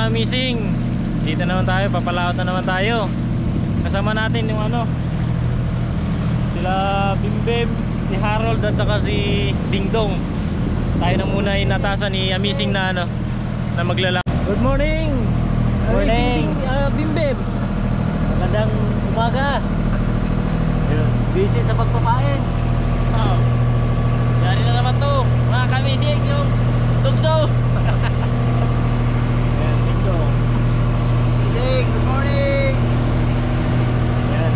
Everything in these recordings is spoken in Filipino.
kamising, dito naman tayo, papalaot na naman tayo. Kasama natin yung ano, sila Bimbem, si Harold at saka si Dingdong. Tayo na muna inatasan ni Amising na ano, na maglalakad. Good morning! Morning! Bimbem! Magandang umaga! Busy sa pagpapain. Oh. Dari na naman to, mga kamising, yung tugso. Ayan, Dingdong. Gising, good morning! Ayan.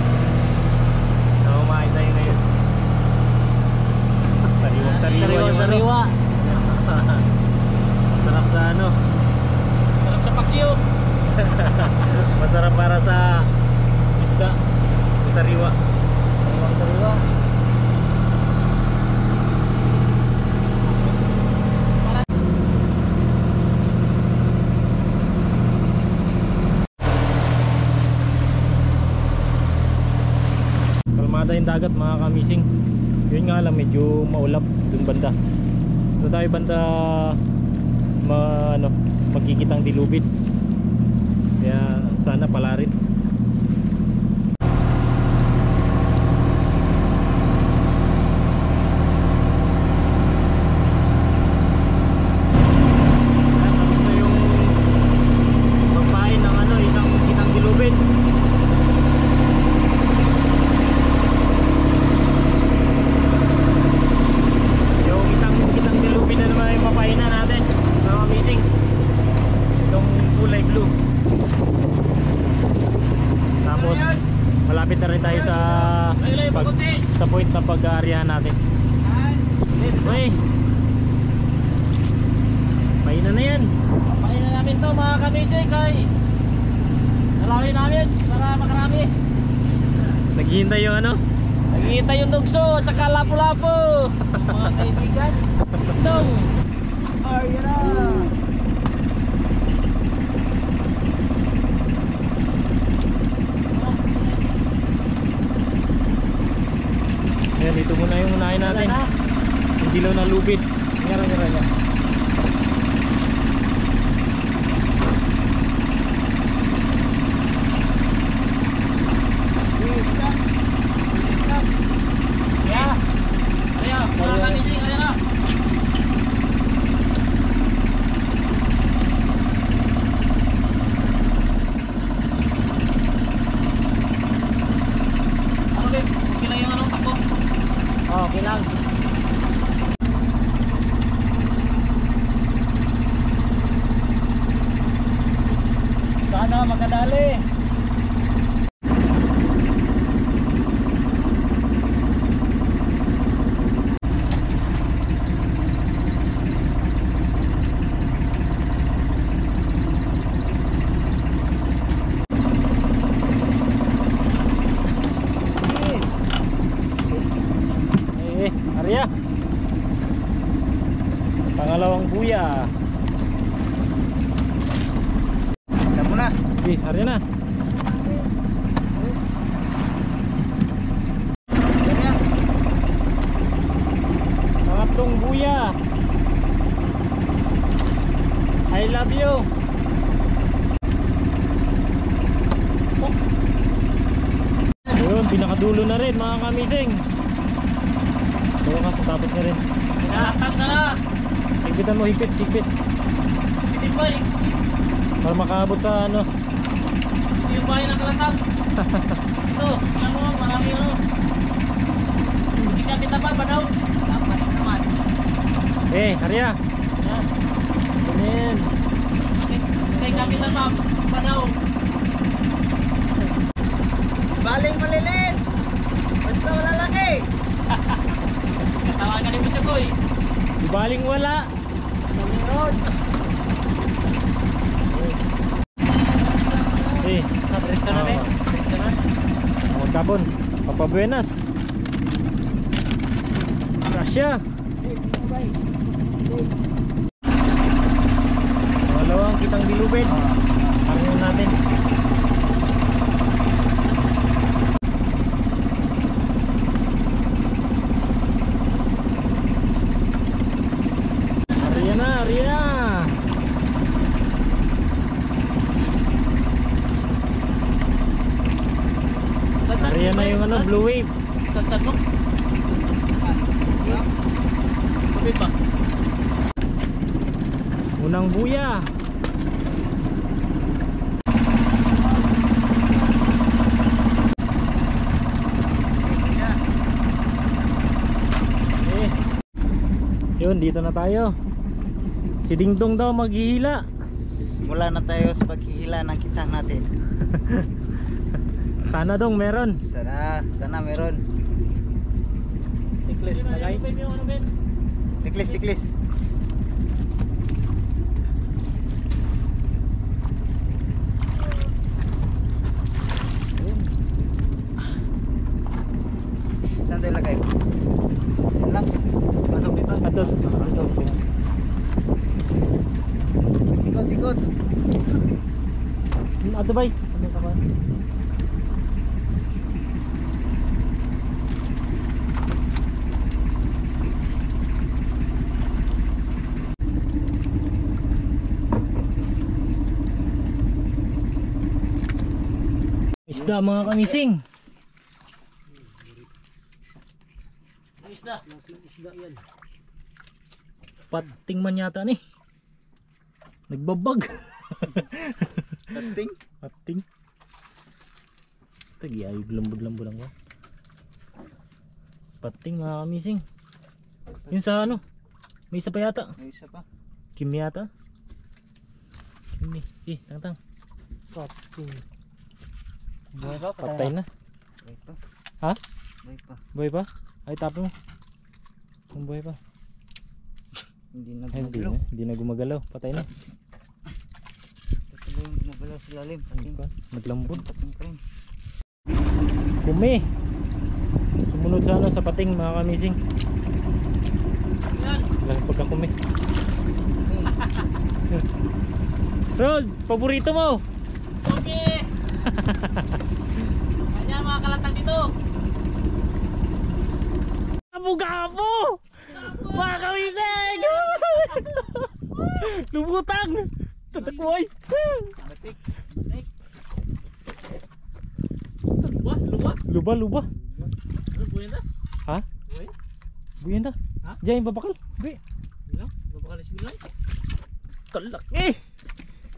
Naumain tayo ngayon. Sariwa. Masarap sa ano, masarap sa paksiw. Masarap para sa isda, sariwa. Sariwa. Kalmada yung dagat mga kamising. Yun nga lang, medyo maulap dun banda. So tayo banda magkikitang dilubid. Kaya sana pala rin. Tapos na yung pagpain ng ano, isang kitang dilubid. Yung isang kitang dilubid na naman yung papainan natin. Mga missing. Itong kulay blue. Tapos malapit na rin tayo sa point na pag-aaryahan natin. Uy, painan na yan. Painan namin to mga kamising kay nalawin namin para makarami. Naghihintay yung ano? Naghihintay yung dugso at saka lapu-lapu. Mga kaibigan. Dong. Arya na. Ayan, dito muna yung unahin natin. Yung dilaw na lubid. Nyara niya. Okay lang. Sana makadali. Arya, pangalawang buya. Tap mo na. Arya na. Pangatlong buya. I love you. Ayun, pinakadulo na rin mga kamising. Bawa ka sa tapos na rin. Nakakang sana. Higpitan mo, higpit. Pitin mo eh. Para makaabot sa ano. Ito yung bahay ng kalatang. Ito, ano, marami ano. Hindi ka pitapan ba daw? Dapat naman. Arya. Yan. Ganyan. Hindi ka pitapan ba daw? Baling malilit. Basta malalaki. Katawagan ni Mucho Koy. Baling wala. Sa meron. Diretso na rin. Diretso na. Magkapon. Papabuenas. Russia. Pangalawang kitang dilubid. Karinin natin. Arya na. Ayan na yung ano, blue wave. Sad-sad mo. Kapit pa. Unang buya. Eh. Yun, dito na tayo. Si Dingdong daw maghihila. Simula na tayo sa paghihila ng kitang natin. Sana dong meron. Sana meron. Tiklis na guys. Tiklis. Saan tayo lagay? Yan lang. Pasok dito. Ato. Ikot. Ato bay. Ano ka ba? Isda mga kamising. Isda. Pating man yata ni. Nagbabag. Pating. Tagi ay lambod-lambod lang ko. Pating mga kamising. Yun sa ano? May isa pa yata. May isa pa. Kim yata. Kim ni. Tang. Pating. Buhay pa, Patay na. Buhay pa. Ha? Buhay pa. Buhay pa? Ay tapon mo. Kung buhay pa. Hindi na Ay, gumagalaw. hindi na gumagalaw. Patay na. Patuloy yung gumagalaw sa lalim. Pating. Naglambod. Pating pa rin. Kumi. Sumunod sana sa pating mga kamising. Yan. Lang pagkakumi. Rod, paborito mo. Okay. Kanya mga kalatag dito. Gapo! Mga kamising! Lubutang! Tatakway! Patik. Luwa. Luba! Ano buhay na? Ha? Buhay? Buyan ta? Ha? Diyan yung babakal? Buy! Bilang? Babakalis bilang? Kalaki!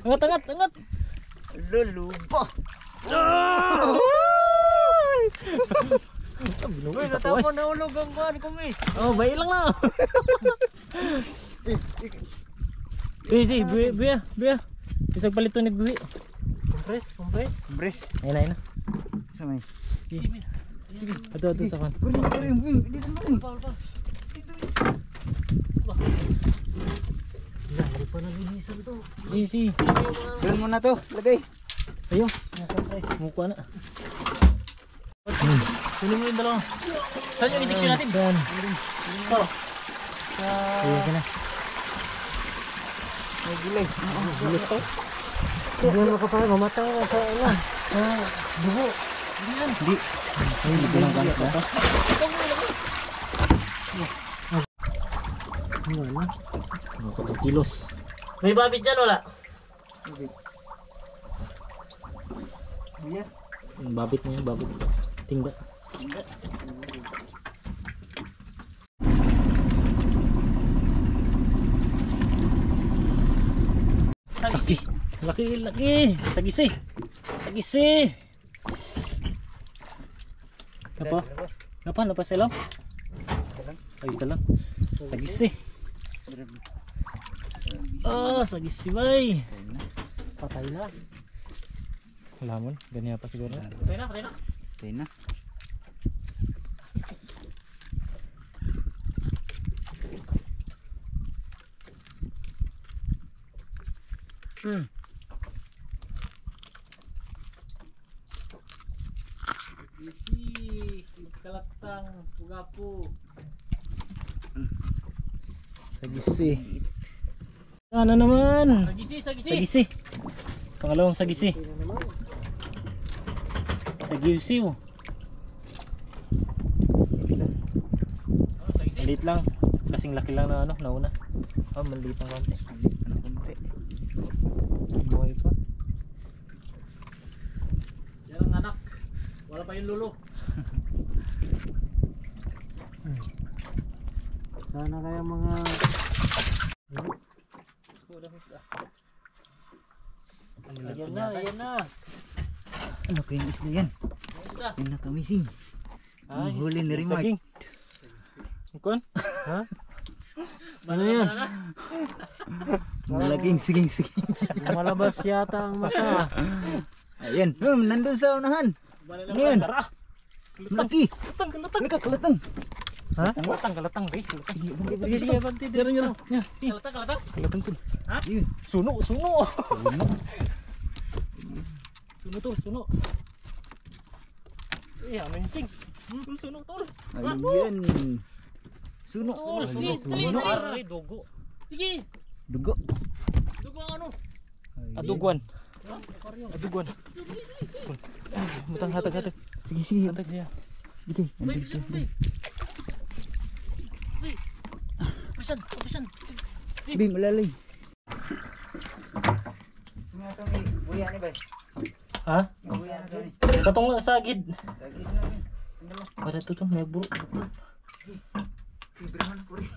Angat! Lulubo. Uy, natapon na ulog ang kuhan ko eh. Oh, bayi lang na. Buya. Isag palito nagbuhi. Kompres. Bres. Ayun na. Sa may. Sige. Ato sa kan. Dito mo. Lari pa nalinisan to. Si. Doon mo na to. Lagay. Ayun. Mukha na. Kunin mo yung dalawa. Saan yung indiksyon natin? Saan? Ito. Ayun ka na. May gulay. Hindi mo ka pa mamatay sa ano. Dugo. Hindi. Ay, hindi ko nang galit ba? Ano? Ano kilos? May babit dyan wala? Iya. Babit mo yun, babit. Tingga. Sagisi. Laki. Sagisi. Apa selaw? Ay, isa lang. Sagisi. Sagisi bay. Patay na. Lamon, ganyan pa siguro. Patay na. Patay na. Isi, kalatang, pugapo. Sagisi. Ano naman? Sagisi. Pangalawang sagisi. Sagisiw. Sagisi. Maliit lang. Kasing laki lang na ano, nauna. Maliit ng konti. Ano konti. Buhay pa. Yan ang anak. Wala pa yung lulo. Sana kaya mga kulang isda. Ayan na, ayan na. Ano kayong isda yan? Yung isda. Yung nakamising. Ang huli ni Remark. Saging. Ikon? Ha? Ano yan? Malaking siging. Malabas yata ang mata. Ayan. Nandun sa unahan. Ano yan? Tara! Malaki. Kalatang! Kalatang. Ha? Kalatang, be. Bandi. Sige, banti. Dito nyo lang. Kalatang. Kalatang tol. Yun. Suno! Suno. Eh, amazing. Suno, tol. Ayan. Suno. Dali. Ari, dugo. Sige. Dugo. Dugo ang ano. Aduguan. Aduguan. Mutang hatag. Sige. Hatag niya. Okay. Bay, pisan. Pisan. Bi, malalay. Mga kami, buya ni ba? Ha? Buya na kami. Katong sagid. Lagi na kami. Andala. Para to may buro. Ibraman po rin.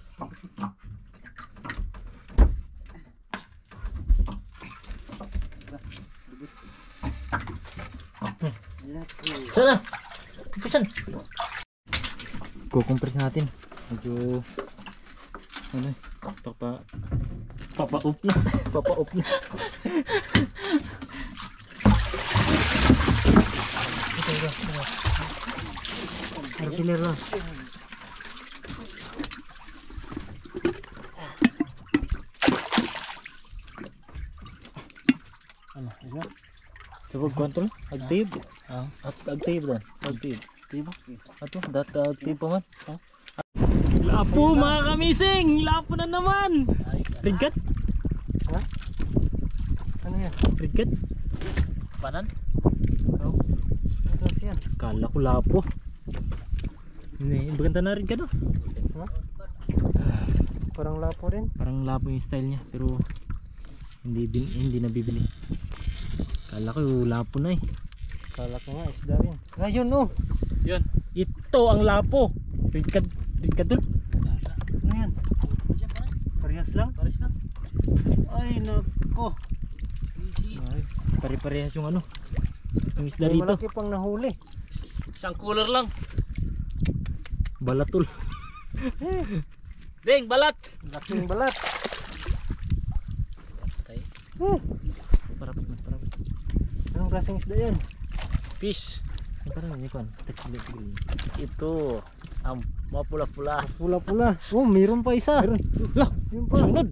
Sana. Pisan. Kukumpres natin. Medyo ano, papa-up na. Artiller na. Ano, isa? Sabag kontrol? Agtib? Agtib dan. Agtib. Tiba? Ato, data agtib pa man. Lapo mga kamising! Lapo na naman! Rigat? Ha? Ano yan? Rigat? Panan. Oh. Ano yan? Kala ko lapo. Hindi, maganda na rin ka no? Ha? Parang lapo rin? Parang lapo yung style niya pero hindi nabibili. Kala ko lapo na eh. Kala ko nga isda rin. Ayun no! Yun. Ito ang lapo! Rigat dun? Ano yan? Parehas lang? Paris lang. Ay nako! Nice. Pare-parehas yung ano. Yung isda rito. Malaki pang nahuli. Isang cooler lang. Balatol. Ding, balat. Laking balat. Tay. Parapit. Anong klaseng isda yan? Fish. Ay parang yun kon. Ito. Mapula-pula. Pula-pula. Oh, mayroon pa isa. Mayroon. Lah, yun pa. Sunod.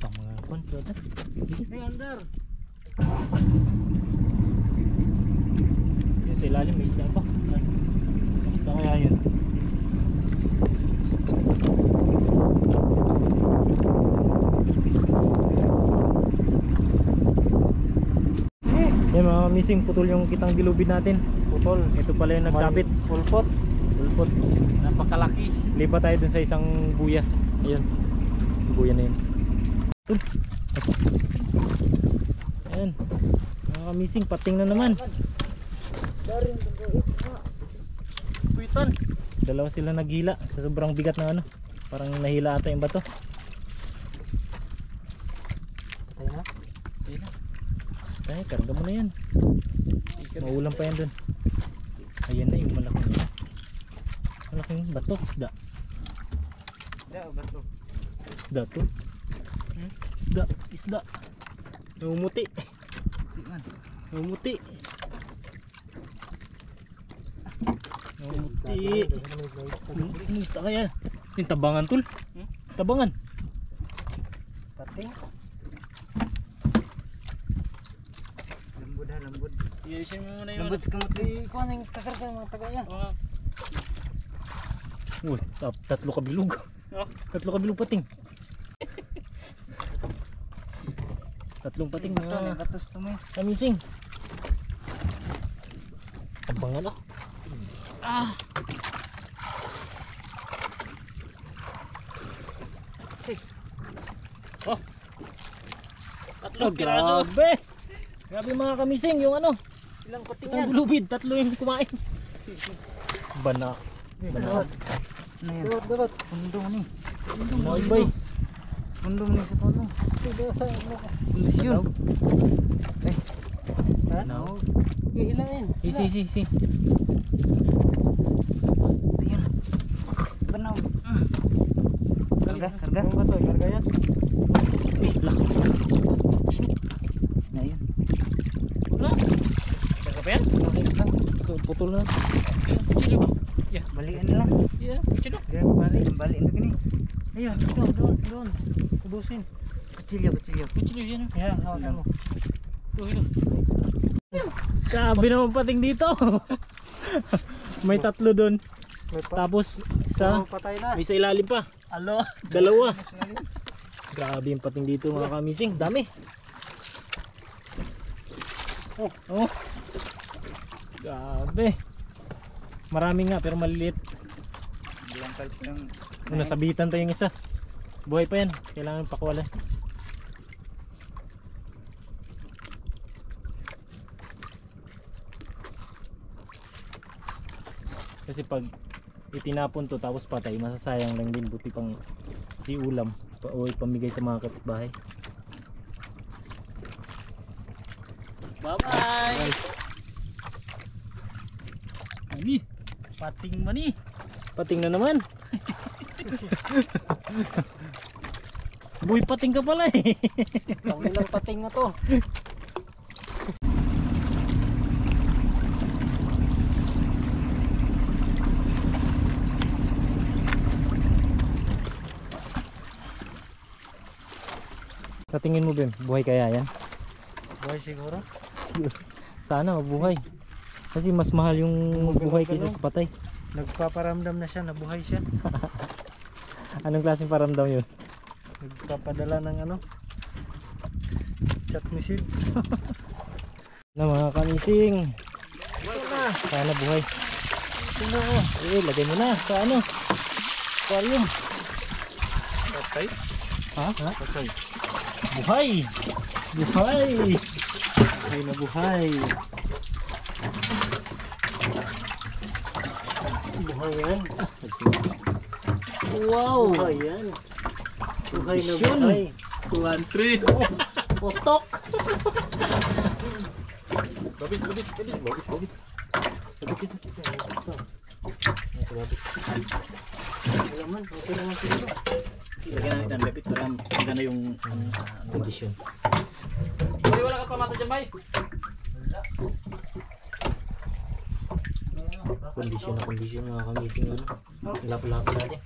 Pang mga kon. Hey, andar. Yun sa ilalim may isda pa. May isda kaya yun. Yan mga missing, putol yung kitang dilubid natin. Putol. Ito pala yung nagsabit. Pulpot. Napakalaki. Lipat tayo dun sa isang buya. Ayun. Yung buya na yun. Ayan. Mga missing, pating na naman. Kuitan. Dalawa sila naghila sa sobrang bigat ng ano. Parang nahila ata yung bato. Patay na? Patay na. Ay, karga mo na yan. Maulam pa yan dun. Ayan na yung malaking bato. Isda. Isda o bato? Isda to. Isda. Namumuti. Namumuti. Ano isda kaya? Yung tabangan tol. Tabangan. Pating. Lambod. Iusin mo muna yung Lambod sa kamot. Ikuha na yung kakarga ng mga taga yan. Uy, tatlo kabilog. Tatlo kabilog pating. Tatlong pating Ito, may mga batos to may. kamising. Tabangan ah. Tatlong piraso. Grabe mga kamising yung ano. Ilang pating Itong gulubid, tatlo yung kumain. Bana. Bana. Ano yan? Dapat. Kundong ni. Ay, bay. Kundong ni sa tono. Kondisyon. Eh. Banaw. Ihilangin. Si. Ayan. Banaw. Karga. Karga yan. Lah. Ayan. Wala. Karga pa yan? Putol na. Chilo ba? Balian lang. Yeah, chilo. Balik na gini. Ayan, doon. Kubusin. Kecilyo. Chilo yan. Yan, hawakan mo. Tuhin. Grabe naman pating dito. May tatlo doon. Tapos isa, Patay na. may sa ilalim pa. Alo. Dalawa. Grabe yung pating dito mga kamising. Dami. Oh. Grabe. Marami nga pero maliliit. Bilangkal po yung... Nasabitan to yung isa. Buhay pa yan. Kailangan pakuwala. Kasi pag itinapon to tapos patay, masasayang lang din. Buti pang iulam o ipamigay sa mga kapitbahay. Bye-bye. Ani. Pating mani. Pating na naman. Buhay pating ka pala eh. Ilang pating na to. Sa tingin mo, Bim, buhay kaya yan? Buhay siguro. Sana mabuhay. Kasi mas mahal yung buhay kaysa sa patay. Nagpaparamdam na siya, nabuhay siya. Anong klaseng paramdam yun? Nagpapadala ng ano? Chat message. Na mga kamising. Sana buhay. Tingnan mo. Lagay mo na sa ano? Aquarium. Patay? Ha? Patay. Buhay! Buhay! Buhay na buhay. Buhay yan. Wow! Buhay yan. Buhay na Yun. buhay. 2-3. Potok! Babit. Alaman, okay naman siguro. Lagyan natin ang bebit para maganda yung kondisyon. Boy, wala ka pa mata dyan, bay. Kondisyon mga kamising ano. Ilap-lapin natin.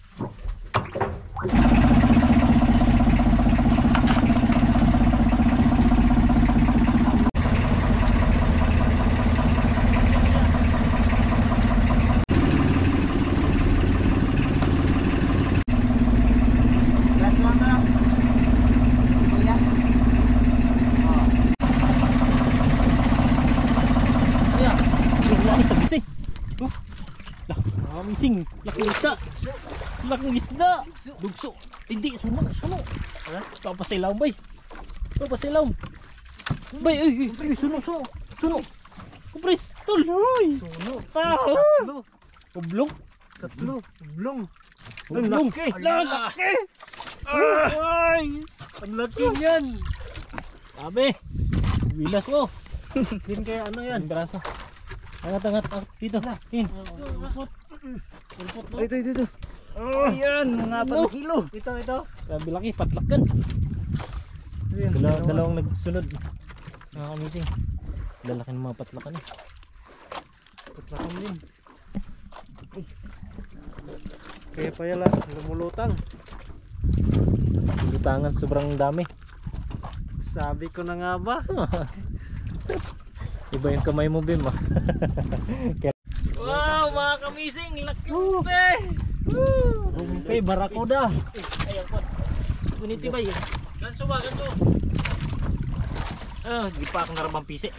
Gas lang to, no? Gas mo yan. Ayan. Isla ni sa bising. Kamising. Laking isda. Laking isda. Dugso. Hindi, suno. Papasilaw, bay. Papasilaw. Bay, ay, suno. Kupres, tol, ay. Suno. Tatlo. Oblong. Tatlo. Blong. Ang laki. Lalaki. Ay. Ang laki yan. Sabi. Bilas mo. Din kaya ano yan? Ang braso. Angat. Dito. In. Ito. Ayan, mga 4 kilo. Ito. Grabe laki. Patlakan. Dalawang nagsunod. Nakakamising. Lalaki ng mga patlakan eh. Patlakan din. Kaya pa yala, lumulutang. Lutangan sobrang dami. Sabi ko na nga ba? Iba yung kamay mo, Bim ah. Wow, mga kamising. Laki umpe. Umpe, barakuda. Ayan po. Kuniti ba yun? Ganso. Gipak na rabang pisi.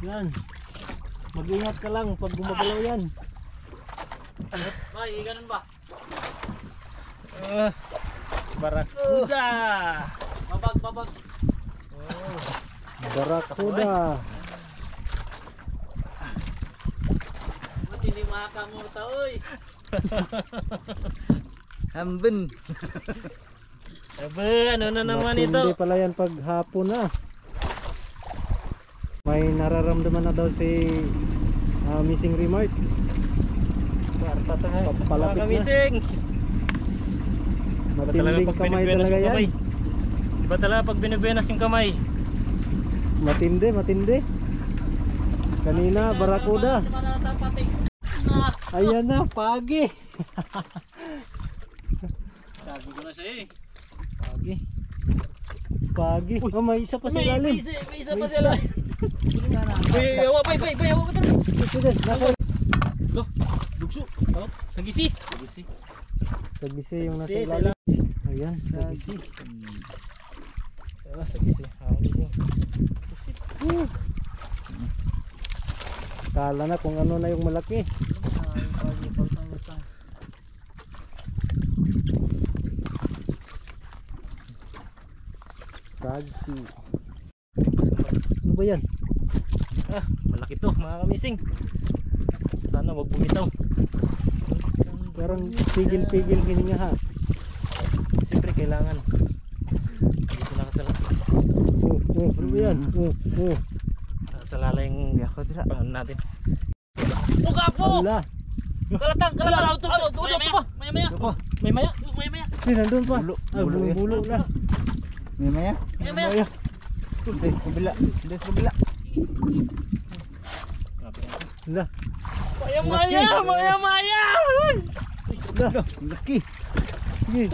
Yan. Mag-ingat ka lang pag gumagalaw yan. Bay, ganun ba? Barakuda. Babag. Barakuda. makakamurta, oy. Hambin. Aba, ano na naman Matindi ito? pala yan pag hapon na. May nararamdaman na daw si Missing Remark. Kwarta to ha. Papalapit na. Kamising. Matinding kamay talaga yan. Iba talaga pag binibenas yung kamay. Matindi. Kanina, barakuda. Ayan na, pagi. Sabi ko na sa'yo eh. Pagi. Oh, may isa pa sa lalim. May isa pa sila. Bayawa pa, bayawa ka talaga. Loh, bugso. Oh, sagisi. Sagisi yung nasa Sagisi, ilalim. Ayan, sagisi. Sagisi. Kamising. Kala na kung ano na yung malaki. Sagsi. Ano ba yan? Ah, malaki to mga kamising. Sana wag bumitaw. Parang pigil-pigil hininga ha. Siyempre kailangan. Dito nakasala. Ano ba yan? Nakasalala yung Biya ko dira. paano natin. Buka po! Wala. Kalatang! Maya-maya! Ako. May maya. Maya-maya! Nandun pa. Bulo, Ah, bulo yan. bulo na. May maya. Maya-maya! Hindi, kabila. Hindi, kabila. Wala. Maya-maya! Maya-maya! Wala. Laki. Sige.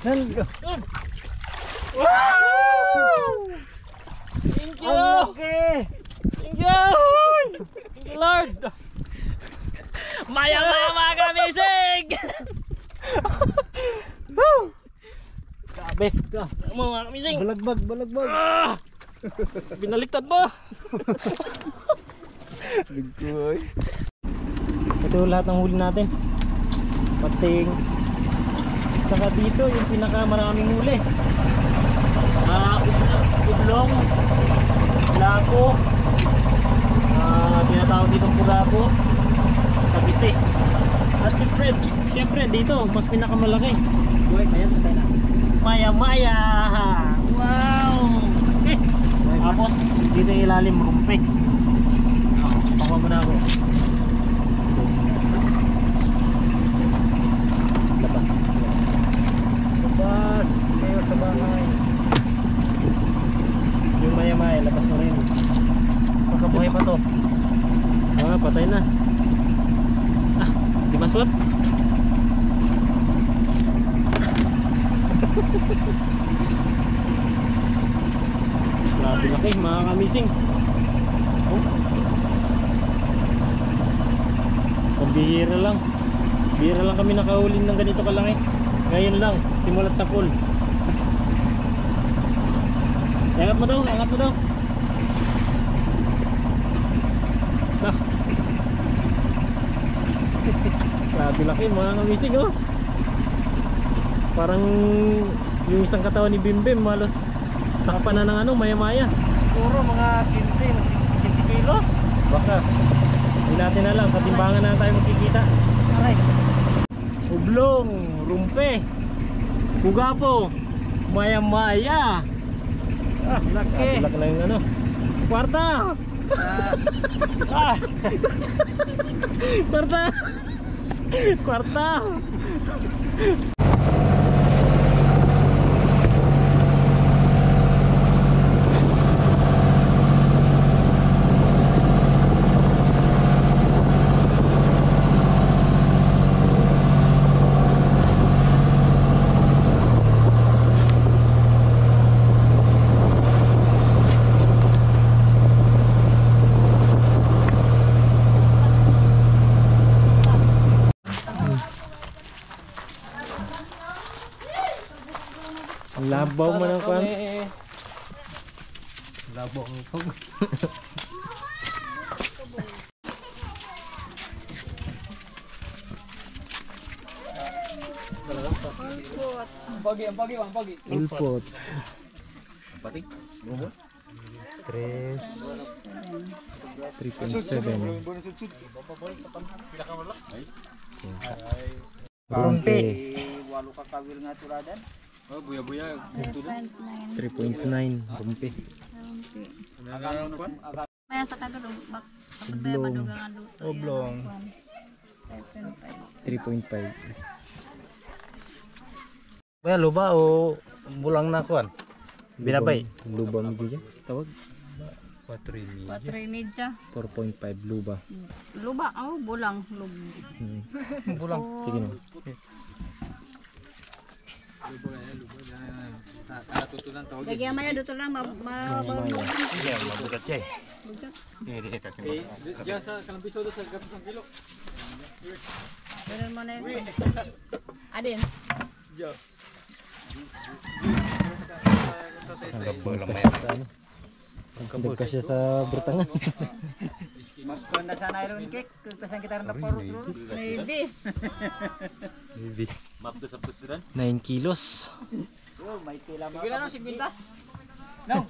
Nandun. Wow! Thank you! Ang laki. Thank you! Thank you, Lord! Maya-maya mga kamisig! Grabe! Mga kamising! Balagbag. Ah! Binaliktad mo! Bigkoy. Ito lahat ng huli natin. Pating. Saka dito yung pinakamaraming huli. Ublong, lako, tinatawag ditong pugabo, sagisi. At siyempre dito mas pinakamalaki. Maya-maya. Wow! Tapos dito yung ilalim rumpe. Pakuha mo na ako. Labas kayo sa bahay. Yung maya-maya, labas mo rin. Makabuhay pa to. Ah, patay na. Ah, di maswat? Grabe laki, mga kamising. Oh. Pambihira lang. Bihira lang kami nakahuli ng ganito kalaki. Ngayon lang, simulat sa pool. Angat mo daw, angat mo daw. Ah. Grabe laki mga kamising oh. Parang yung isang katawan ni Bimbim halos takpan na ng ano, maya-maya. Siguro mga 15 kilos. Baka hindi natin alam, sa timbangan na tayo magkikita. Aray. Ublong, rumpe, pugapo, maya-maya. Ah, Laki. laki na yung ano. Kwarta! Ah! Kwarta! Kwarta! Labaw mo ng kwan. Labaw ang pag. Ulpot. Pati. Robot. Tres. 3.7. Rumpi. Walo ka kawil nga tuladan. 3.9. Rumpi. Maya sa kagulong, Oblong. madugangan luto. Oblong. 3.5. Ba luba o bulang na kuan? Binabay. Luba mo dyan. Tawag. 4.5. 4.5 luba. Luba, oh, bulang. Bulang. Sige na. Lagyan maya dito lang, mabugat. Mabugat siya. Ganun mo na yun. Adin. Pagkabulang ka siya sa bertangan. Mas konda sana iron cake. Kung kita rin na parut. Maybe. Maybe. Map sa pusturan. 9 kilos. Oh, may tila mo. Pila no 50? No.